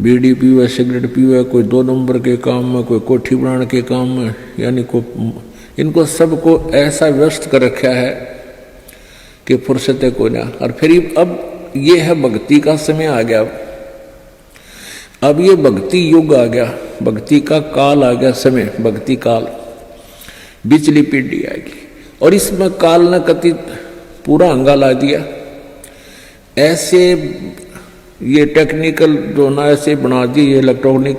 बीड़ी पीवे, सिगरेट पीवे, कोई 2 नंबर के काम में, कोई कोठी बनाने के काम में, यानी को इनको सबको ऐसा व्यस्त कर रखा है कि फुर्सत को ना। और फिर अब ये है भक्ति का समय आ गया, अब ये भक्ति युग आ गया, भक्ति का काल आ गया, समय भक्ति काल, बिचली पीढ़ी आएगी। और इसमें काल ने कति पूरा अंगा ला दिया। ऐसे ये टेक्निकल जो ना ऐसे बना दिए इलेक्ट्रॉनिक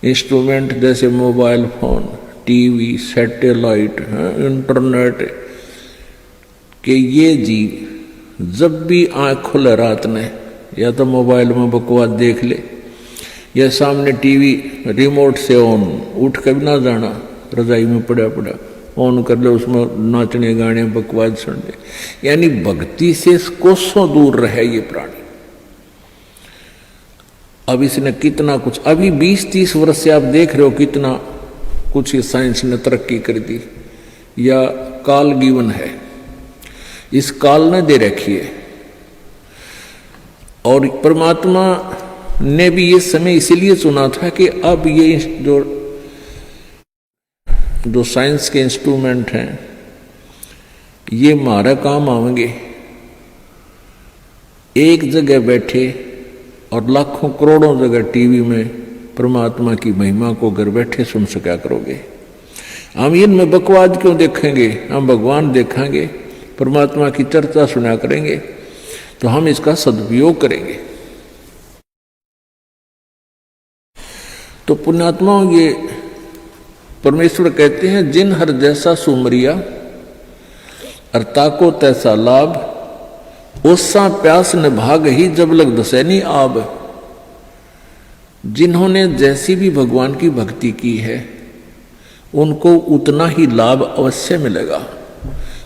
इंस्ट्रूमेंट, जैसे mobile phone, TV, satellite, internet, कि ये जी जब भी आँख खुले रात ने या तो मोबाइल में बकवास देख ले, या सामने टीवी रिमोट से ऑन, उठ कर भी ना जाना, रजाई में पड़ा पड़ा ऑन कर ले, उसमें नाचने गाने बकवास सुन ले। यानी भक्ति से कोसों दूर रहे ये प्राणी। अब इसने कितना कुछ, अभी 20-30 वर्ष से आप देख रहे हो कितना कुछ साइंस ने तरक्की कर दी, या काल गिवन है, इस काल ने दे रखी है। और परमात्मा ने भी ये समय इसीलिए चुना था कि अब ये जो साइंस के इंस्ट्रूमेंट हैं ये हमारा काम आएंगे। एक जगह बैठे और लाखों करोड़ों जगह टीवी में परमात्मा की महिमा को घर बैठे सुन सका करोगे। हम इनमें बकवाद क्यों देखेंगे? हम भगवान देखेंगे, परमात्मा की चर्चा सुना करेंगे, तो हम इसका सदुपयोग करेंगे। तो पुण्यात्माओं, ये परमेश्वर कहते हैं जिन हर जैसा सुमरिया और ताको तैसा लाभ, ओसा प्यास न भाग ही जब लग दसैनी आब। जिन्होंने जैसी भी भगवान की भक्ति की है उनको उतना ही लाभ अवश्य मिलेगा।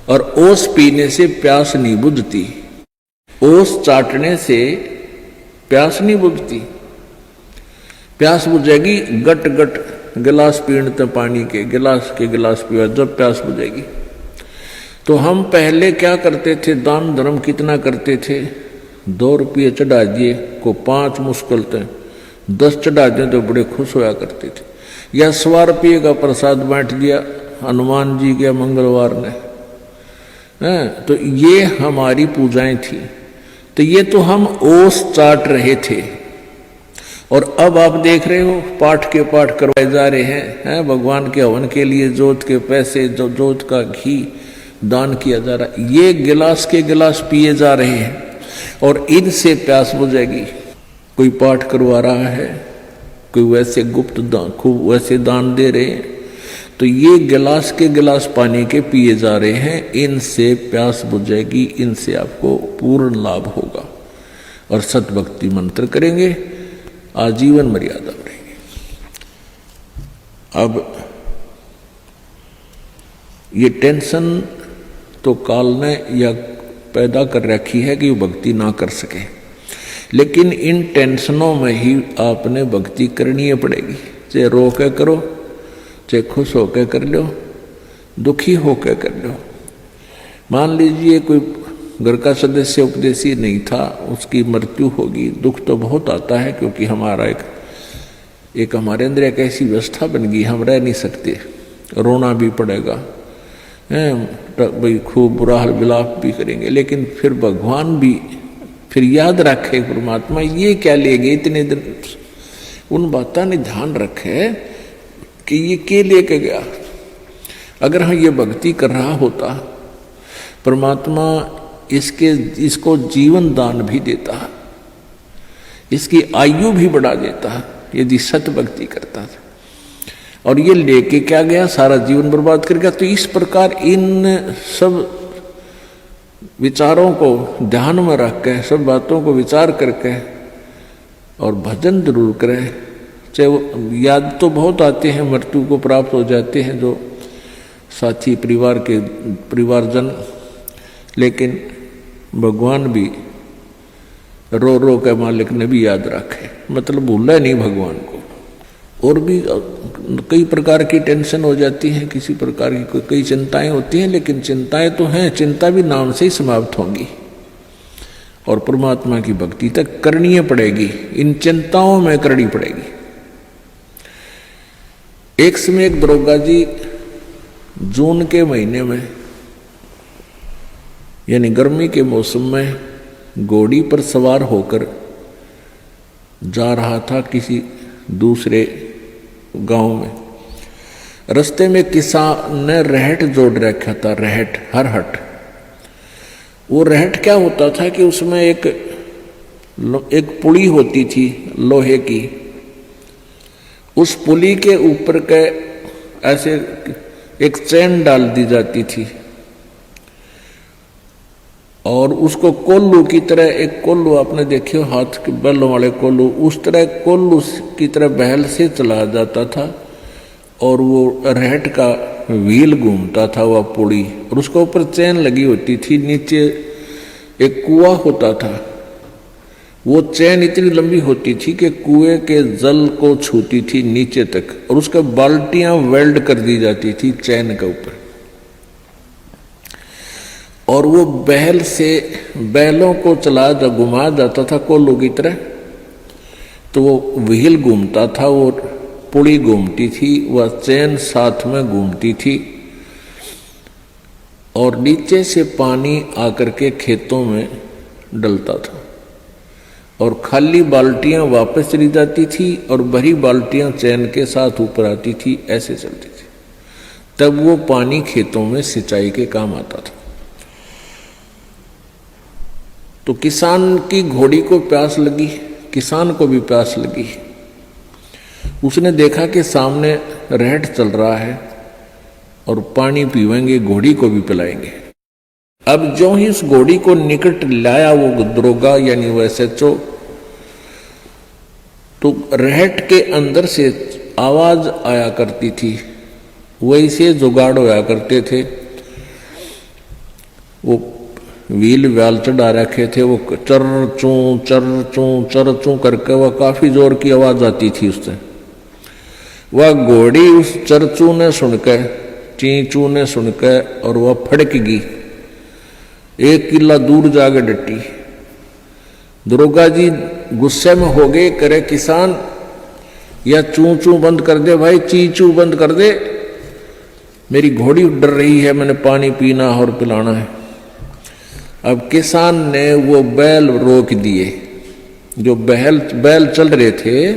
और ओस पीने से प्यास नहीं बुझती, ओस चाटने से प्यास नहीं बुझती। प्यास बुझेगी गट गट गिलास पीने पानी के गिलास पिया जब प्यास बुझेगी। तो हम पहले क्या करते थे? दान धर्म कितना करते थे? 2 रुपये चढ़ा दिए को 5 मुश्किल थे, 10 चढ़ा दिए तो बड़े खुश होया करते थे। या 100 रुपये का प्रसाद बांट दिया हनुमान जी के मंगलवार ने, तो ये हमारी पूजाएं थी। तो ये तो हम ओस चाट रहे थे। और अब आप देख रहे हो पाठ के पाठ करवाए जा रहे हैं, भगवान के हवन के लिए जोत के पैसे, जोत का घी दान किया जा रहा है। ये गिलास के गिलास पिए जा रहे हैं और इनसे प्यास बुझेगी। कोई पाठ करवा रहा है, कोई वैसे गुप्त दान, खूब वैसे दान दे रहे हैं, तो ये गिलास के गिलास पानी के पिए जा रहे हैं। इनसे प्यास बुझेगी, इनसे आपको पूर्ण लाभ होगा। और सतभक्ति मंत्र करेंगे, आजीवन मर्यादा रहेगी। अब ये टेंशन तो काल ने या पैदा कर रखी है कि वो भक्ति ना कर सके, लेकिन इन टेंशनों में ही आपने भक्ति करनी पड़ेगी। चाहे रो के करो, चाहे खुश होकर कर लो, दुखी होकर कर लो। मान लीजिए कोई घर का सदस्य उपदेशी नहीं था, उसकी मृत्यु होगी। दुख तो बहुत आता है, क्योंकि हमारा एक हमारे अंदर एक ऐसी व्यवस्था बन गई, हम रह नहीं सकते, रोना भी पड़ेगा, भाई खूब बुरा हाल विलाप भी करेंगे, लेकिन फिर भगवान भी फिर याद रखे, परमात्मा ये क्या ले गए इतने दिन, उन बातों ने ध्यान रखे कि ये क्या लेके गया। अगर हम ये भक्ति कर रहा होता, परमात्मा इसको जीवन दान भी देता, इसकी आयु भी बढ़ा देता, यदि सत भक्ति करता था। और ये लेके क्या गया, सारा जीवन बर्बाद कर गया। तो इस प्रकार इन सब विचारों को ध्यान में रख के, सब बातों को विचार करके और भजन जरूर करें। चाहे वो याद तो बहुत आते हैं, मृत्यु को प्राप्त हो जाते हैं जो साथी परिवारजन, लेकिन भगवान भी रो रो के मालिक ने भी याद रखे, मतलब भूला नहीं भगवान को। और भी कई प्रकार की टेंशन हो जाती है, किसी प्रकार की कई चिंताएं होती हैं, लेकिन चिंताएं तो हैं, चिंता भी नाम से ही समाप्त होंगी और परमात्मा की भक्ति तक करनी पड़ेगी, इन चिंताओं में करनी पड़ेगी। एक समय एक दरोगा जी जून के महीने में, यानी गर्मी के मौसम में, घोड़ी पर सवार होकर जा रहा था किसी दूसरे गांव में। रास्ते में किसान ने रहट जोड़ रखा था, रहट, हरहट। वो रहट क्या होता था कि उसमें एक पुली होती थी लोहे की, उस पुली के ऊपर के ऐसे एक चैन डाल दी जाती थी और उसको कोल्लू की तरह, एक कोल्लू आपने देखे हो हाथ के बैलों वाले कोल्लू, उस तरह कोल्लू की तरह बहल से चला जाता था और वो रहट का व्हील घूमता था वह पुड़ी, और उसके ऊपर चैन लगी होती थी। नीचे एक कुआं होता था, वो चैन इतनी लंबी होती थी कि कुएं के जल को छूती थी नीचे तक, और उसके बाल्टियां वेल्ड कर दी जाती थी चैन के ऊपर। और वो बैल से बैलों को घुमा जाता था कोल्लू की तरह, तो वो व्हील घूमता था, वो पुड़ी घूमती थी, वह चैन साथ में घूमती थी, और नीचे से पानी आकर के खेतों में डलता था, और खाली बाल्टियां वापस चली जाती थी और भरी बाल्टियां चैन के साथ ऊपर आती थी, ऐसे चलती थी। तब वो पानी खेतों में सिंचाई के काम आता था। तो किसान की घोड़ी को प्यास लगी, किसान को भी प्यास लगी। उसने देखा कि सामने रहट चल रहा है और पानी पीवेंगे, घोड़ी को भी पिलाएंगे। अब जो ही उस घोड़ी को निकट लाया वो दरोगा यानी वो SHO, तो रहट के अंदर से आवाज आया करती थी, वैसे जुगाड़ होया करते थे। वो व्हील व्याल चढ़ा रखे थे, वो चर चू करके वह काफी जोर की आवाज आती थी उससे। वह घोड़ी उस चरचू ने सुनकर, चींचू ने सुनकर, और वह फड़क गई, 1 किला दूर जाके डटी। दरोगा जी गुस्से में हो गए, करे किसान या चू चू बंद कर दे भाई, चीचू बंद कर दे, मेरी घोड़ी डर रही है, मैंने पानी पीना और पिलाना है। अब किसान ने वो बैल रोक दिए, जो बैल चल रहे थे,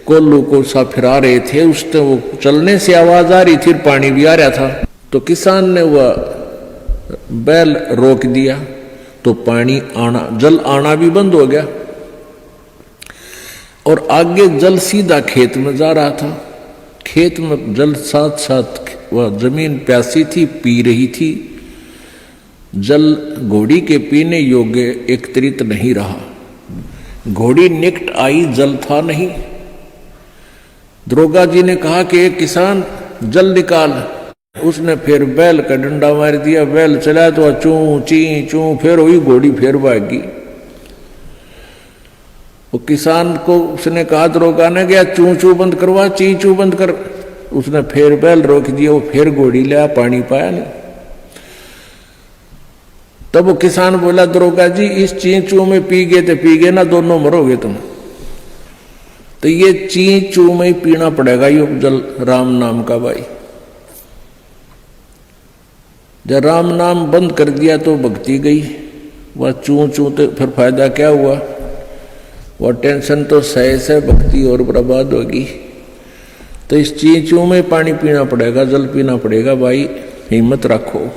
कोल्लू को सा फिरा रहे थे, उससे वो चलने से आवाज आ रही थी, पानी भी आ रहा था। तो किसान ने वह बैल रोक दिया, तो पानी आना, जल आना भी बंद हो गया, और आगे जल सीधा खेत में जा रहा था। खेत में जल साथ साथ, वह जमीन प्यासी थी, पी रही थी। जल घोड़ी के पीने योग्य एकत्रित नहीं रहा, घोड़ी निकट आई, जल था नहीं। दरोगा जी ने कहा कि एक किसान जल निकाल। उसने फिर बैल का डंडा मार दिया, बैल चला तो चू ची चू, फिर हुई घोड़ी, फिर भागी। वो किसान को उसने कहा, दरोगा ने गया चू चू बंद करवा, ची चू बंद कर। उसने फिर बैल रोक दिया, वो फिर घोड़ी लिया, पानी पाया नहीं। तब वो किसान बोला, दरोगा जी इस चींचू में पी गए ना, दोनों मरोगे तुम। तो ये चींचू में ही पीना पड़ेगा ये जल राम नाम का भाई। जब राम नाम बंद कर दिया तो भक्ति गई, वह चू चू तो फिर फायदा क्या हुआ? वह टेंशन तो सह भक्ति और बर्बाद होगी। तो इस चींचू में पानी पीना पड़ेगा, जल पीना पड़ेगा भाई, हिम्मत रखो।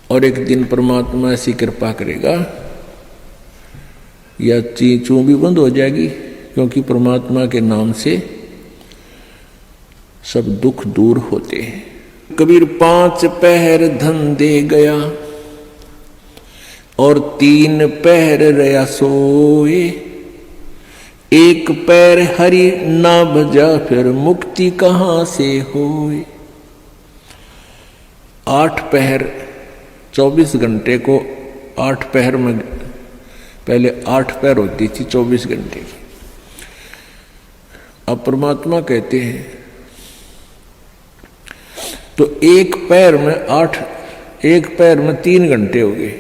और एक दिन परमात्मा ऐसी कृपा करेगा या चींचू भी बंद हो जाएगी, क्योंकि परमात्मा के नाम से सब दुख दूर होते हैं। कबीर 5 पहर धन दे गया और 3 पहर रया सोए, 1 पैर हरि ना भजा फिर मुक्ति कहां से होए। 8 पहर 24 घंटे को 8 पहर में, पहले 8 पहर होती थी 24 घंटे की। अब परमात्मा कहते हैं तो एक पैर में 3 घंटे हो गए।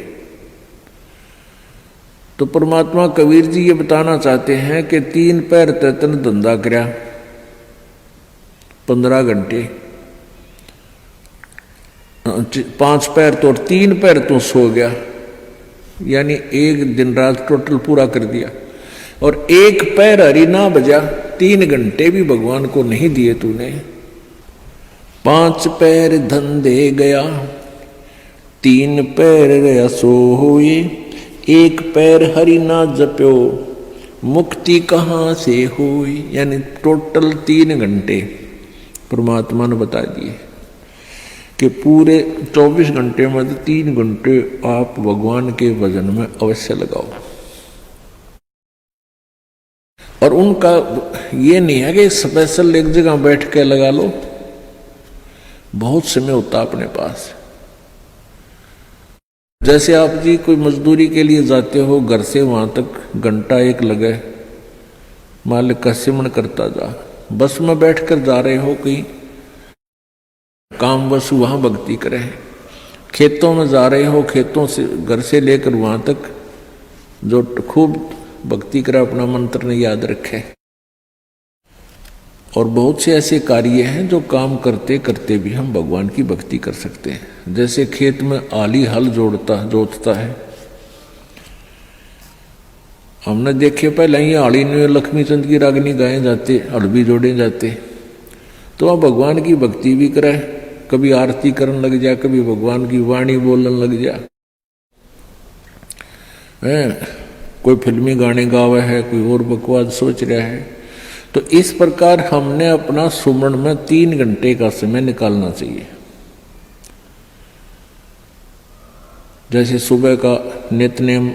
तो परमात्मा कबीर जी ये बताना चाहते हैं कि 3 पैर तन धंधा करया 15 घंटे, 5 पैर तो 3 पैर तो सो गया, यानी 1 दिन रात टोटल पूरा कर दिया। और 1 पैर हरि ना बजा, 3 घंटे भी भगवान को नहीं दिए तूने। 5 पैर धन दे गया, 3 पैर रया सोए, 1 पैर हरि ना जप्यो मुक्ति कहां से होई। यानी टोटल 3 घंटे परमात्मा ने बता दिए कि पूरे 24 घंटे में 3 घंटे आप भगवान के भजन में अवश्य लगाओ। और उनका ये नहीं है कि स्पेशल एक जगह बैठ के लगा लो, बहुत समय होता अपने पास। जैसे आप जी कोई मजदूरी के लिए जाते हो, घर से वहां तक घंटा 1 लगे, मालिक का सिमरण करता जा। बस में बैठकर जा रहे हो कहीं काम, बस वहां भक्ति करें। खेतों में जा रहे हो, खेतों से घर से लेकर वहां तक जो खूब भक्ति करे, अपना मंत्र ने याद रखे। और बहुत से ऐसे कार्य हैं जो काम करते करते भी हम भगवान की भक्ति कर सकते हैं। जैसे खेत में आली हल जोतता है, हमने देखे पहले ही आली में लक्ष्मी चंद की रागनी गाए जाते, हल भी जोड़े जाते। तो आप भगवान की भक्ति भी करे, कभी आरती करने लग जा, कभी भगवान की वाणी बोलने लग जा। कोई फिल्मी गाने गावे है, कोई और बकवास सोच रहा है। तो इस प्रकार हमने अपना सुमरण में 3 घंटे का समय निकालना चाहिए। जैसे सुबह का नित्यनेम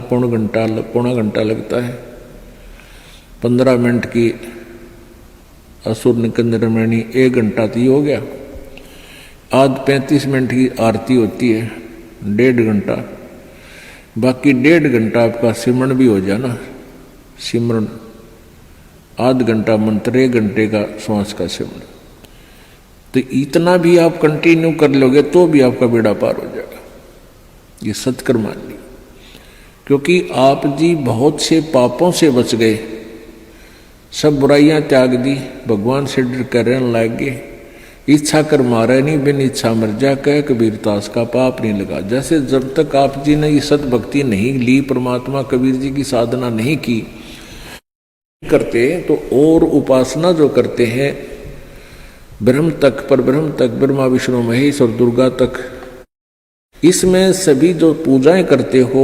पौना घंटा लगता है, 15 मिनट की असुर निकंदन रामायणी 1 घंटा तो हो गया। 35 मिनट की आरती होती है, 1.5 घंटा, बाकी 1.5 घंटा आपका सिमरण भी हो जाना। सिमरण आध घंटा मंत्र, 1 घंटे का श्वास का सिमरण। तो इतना भी आप कंटिन्यू कर लोगे तो भी आपका बेड़ा पार हो जाएगा। ये सत्कर मान ली, क्योंकि आप जी बहुत से पापों से बच गए, सब बुराइयां त्याग दी, भगवान से डर कर रहने लग गए। इच्छा कर मारे नहीं, बिन इच्छा मर जा, कह कबीर दास का पाप नहीं लगा। जैसे जब तक आप जी ने ये सतभक्ति नहीं ली, परमात्मा कबीर जी की साधना नहीं की करते, तो और उपासना जो करते हैं ब्रह्म तक, पर ब्रह्म तक, ब्रह्मा विष्णु महेश और दुर्गा तक, इसमें सभी जो पूजाएं करते हो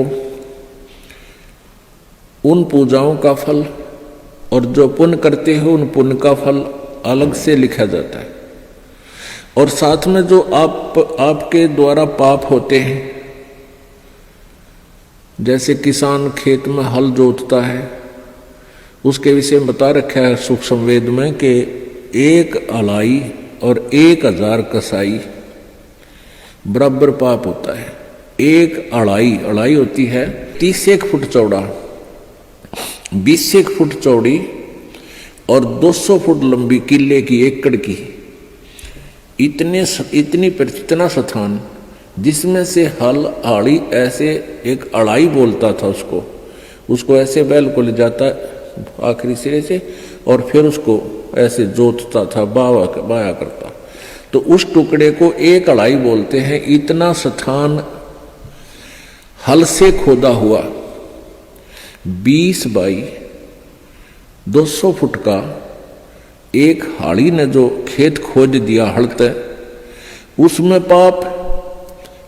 उन पूजाओं का फल और जो पुण्य करते हो उन पुण्य का फल अलग से लिखा जाता है। और साथ में जो आपके द्वारा पाप होते हैं, जैसे किसान खेत में हल जोतता है, उसके विषय में बता रखा है सूक्ष्म वेद में कि 1 अलाई और 1000 कसाई बराबर पाप होता है। 1 अड़ाई होती है 30 फुट चौड़ा, 20 फुट चौड़ी और 200 फुट लंबी, किले की, एकड़ की, इतना स्थान जिसमें से हल आड़ी ऐसे एक अड़ाई बोलता था उसको ऐसे बैल को ले जाता आखिरी सिरे से और फिर उसको ऐसे जोतता था, बाया करता। तो उस टुकड़े को एक अड़ाई बोलते हैं। इतना स्थान हल से खोदा हुआ 20 बाई 200 फुट का एक हाड़ी ने जो खेत खोद दिया हल तय, उसमें पाप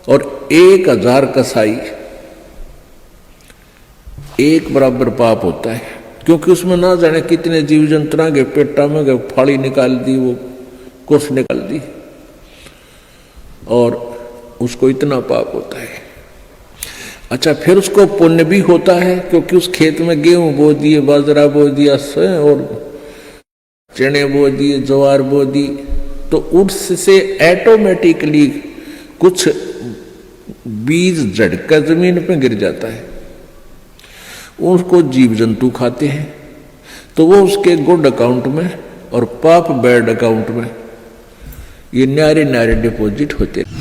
और 1000 कसाई एक बराबर पाप होता है। क्योंकि उसमें ना जाने कितने जीव जंतुओं के पेटा में गए, फाड़ी निकाल दी, वो कुछ निकाल दी, और उसको इतना पाप होता है। अच्छा, फिर उसको पुण्य भी होता है क्योंकि उस खेत में गेहूं बो दिए, बाजरा बो दिया और चने बो दिए, ज्वार बो दी, तो उससे ऑटोमेटिकली कुछ बीज झड़कर जमीन पे गिर जाता है। उसको जीव जंतु खाते हैं तो वो उसके गुड अकाउंट में और पाप बैड अकाउंट में ये न्यारे न्यारे डिपॉजिट होते हैं।